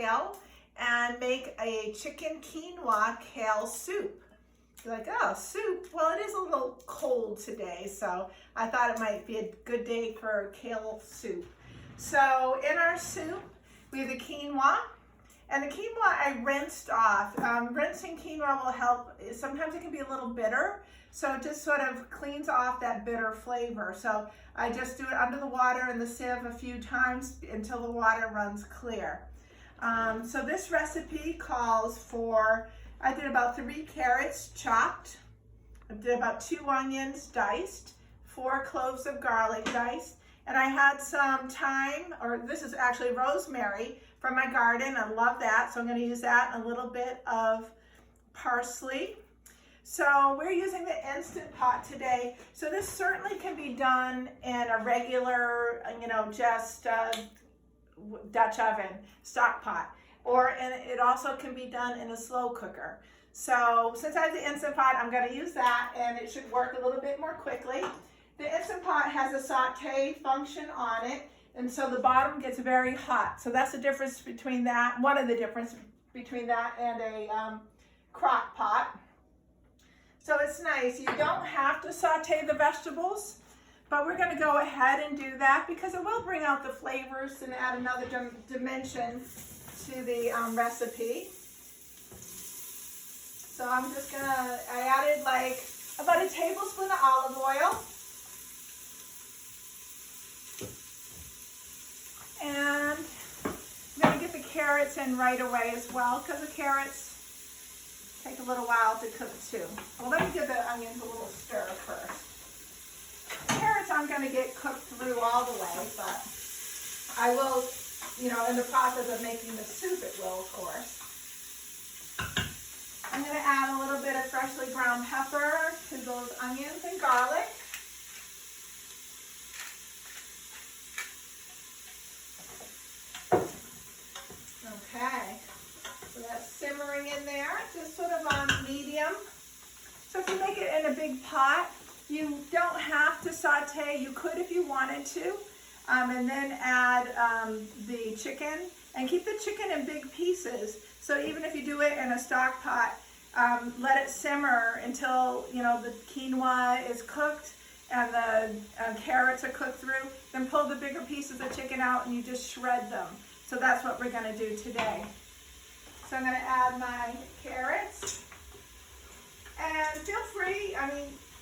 kale and make a chicken quinoa kale soup. You're like, oh, soup? Well, it is a little cold today, so I thought it might be a good day for kale soup. So in our soup, we have the quinoa. And the quinoa I rinsed off. Rinsing quinoa will help. Sometimes it can be a little bitter, so it just sort of cleans off that bitter flavor. So I just do it under the water in the sieve a few times until the water runs clear. So this recipe calls for, I did about 3 carrots chopped. I did about 2 onions diced, 4 cloves of garlic diced, and I had some thyme, or this is actually rosemary, from my garden. I love that, so I'm going to use that, and a little bit of parsley. So we're using the Instant Pot today. So this certainly can be done in a regular, just Dutch oven, stock pot, and it also can be done in a slow cooker. So since I have the Instant Pot, I'm going to use that, and it should work a little bit more quickly. The Instant Pot has a saute function on it, and so the bottom gets very hot. So that's the difference between that, one of the differences between that and a crock pot. So it's nice. You don't have to saute the vegetables, but we're going to go ahead and do that because it will bring out the flavors and add another dimension to the recipe. So I'm just going to, I added like about a tablespoon of olive oil. And I'm going to get the carrots in right away as well because the carrots take a little while to cook too. Well, let me give the onions a little stir first. The carrots aren't going to get cooked through all the way, but I will, in the process of making the soup, it will, of course. I'm going to add a little bit of freshly ground pepper to those onions and garlic. Okay, so that's simmering in there, just sort of on medium. So if you make it in a big pot, you don't have to saute. You could if you wanted to, and then add the chicken, and keep the chicken in big pieces. So even if you do it in a stock pot, let it simmer until the quinoa is cooked and the carrots are cooked through. Then pull the bigger pieces of chicken out and you just shred them. So that's what we're going to do today. So I'm going to add my carrots. And feel free,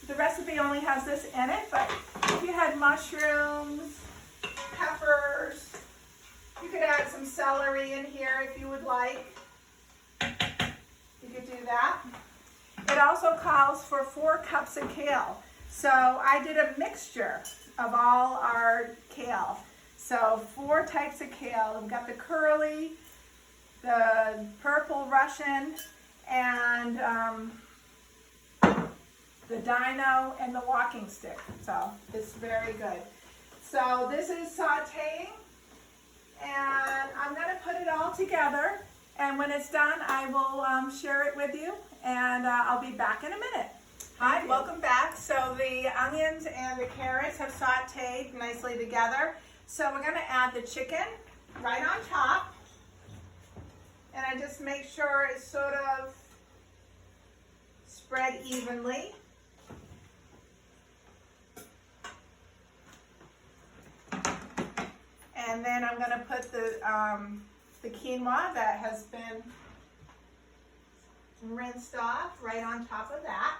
the recipe only has this in it, but if you had mushrooms, peppers, you could add some celery in here if you would like. You could do that. It also calls for 4 cups of kale. So I did a mixture of all our kale. So 4 types of kale. We've got the curly, the purple Russian, and the dino, and the walking stick. So it's very good. So this is sauteing, and I'm going to put it all together. And when it's done, I will share it with you, and I'll be back in a minute. Hi, welcome back. So the onions and the carrots have sauteed nicely together. So we're going to add the chicken right on top. And I just make sure it's sort of spread evenly. And then I'm going to put the quinoa that has been rinsed off right on top of that.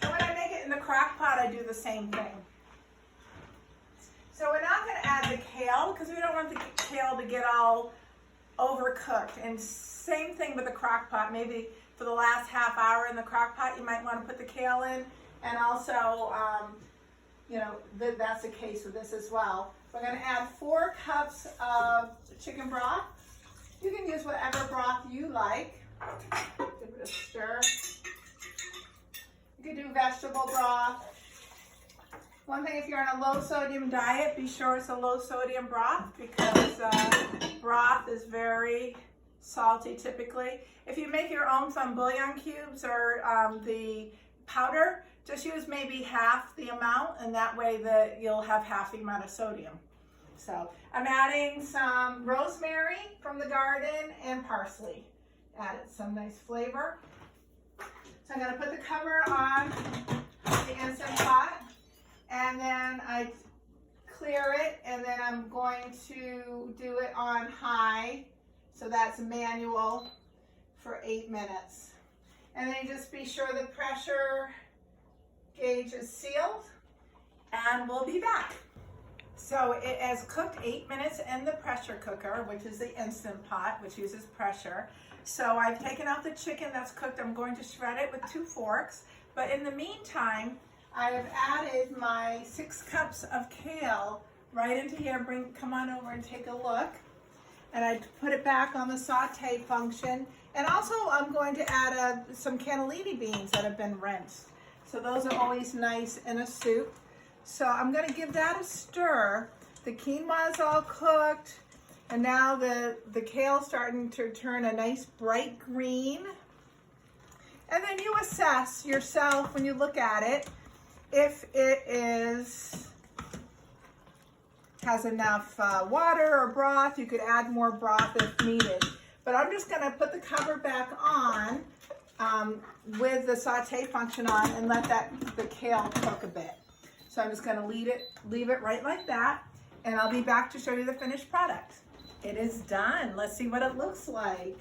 And when I make it in the crock pot, I do the same thing. So we're not going to add the kale because we don't want the kale to get all overcooked. And same thing with the crock pot. Maybe for the last half hour in the crock pot, you might want to put the kale in. And also, that's the case with this as well. We're going to add 4 cups of chicken broth. You can use whatever broth you like. Give it a stir. You can do vegetable broth. One thing, if you're on a low sodium diet, be sure it's a low sodium broth because broth is very salty typically. If you make your own some bouillon cubes or the powder, just use maybe half the amount, and that way you'll have half the amount of sodium. So I'm adding some rosemary from the garden and parsley. Added some nice flavor. So I'm going to put the cover on the Instant Pot, and then I clear it, and then I'm going to do it on high. So that's manual for 8 minutes. And then just be sure the pressure gauge is sealed, and we'll be back. So it has cooked 8 minutes in the pressure cooker, which is the Instant Pot, which uses pressure. So I've taken out the chicken that's cooked. I'm going to shred it with 2 forks. But in the meantime, I have added my 6 cups of kale right into here. Come on over and take a look. And I put it back on the saute function. And also I'm going to add some cannellini beans that have been rinsed. So those are always nice in a soup. So I'm going to give that a stir. The quinoa is all cooked. And now the kale's starting to turn a nice bright green. And then you assess yourself when you look at it if it has enough water or broth. You could add more broth if needed. But I'm just going to put the cover back on with the saute function on and let the kale cook a bit. So I'm just going to leave it right like that, and I'll be back to show you the finished product. It is done. Let's see what it looks like.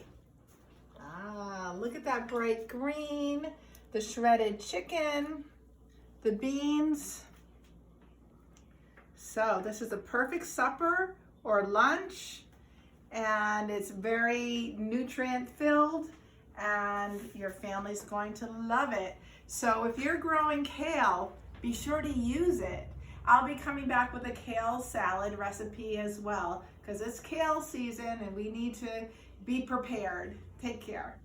Ah, look at that bright green, the shredded chicken, the beans. So this is a perfect supper or lunch, and it's very nutrient filled, and your family's going to love it. So if you're growing kale, be sure to use it. I'll be coming back with a kale salad recipe as well, because it's kale season and we need to be prepared. Take care.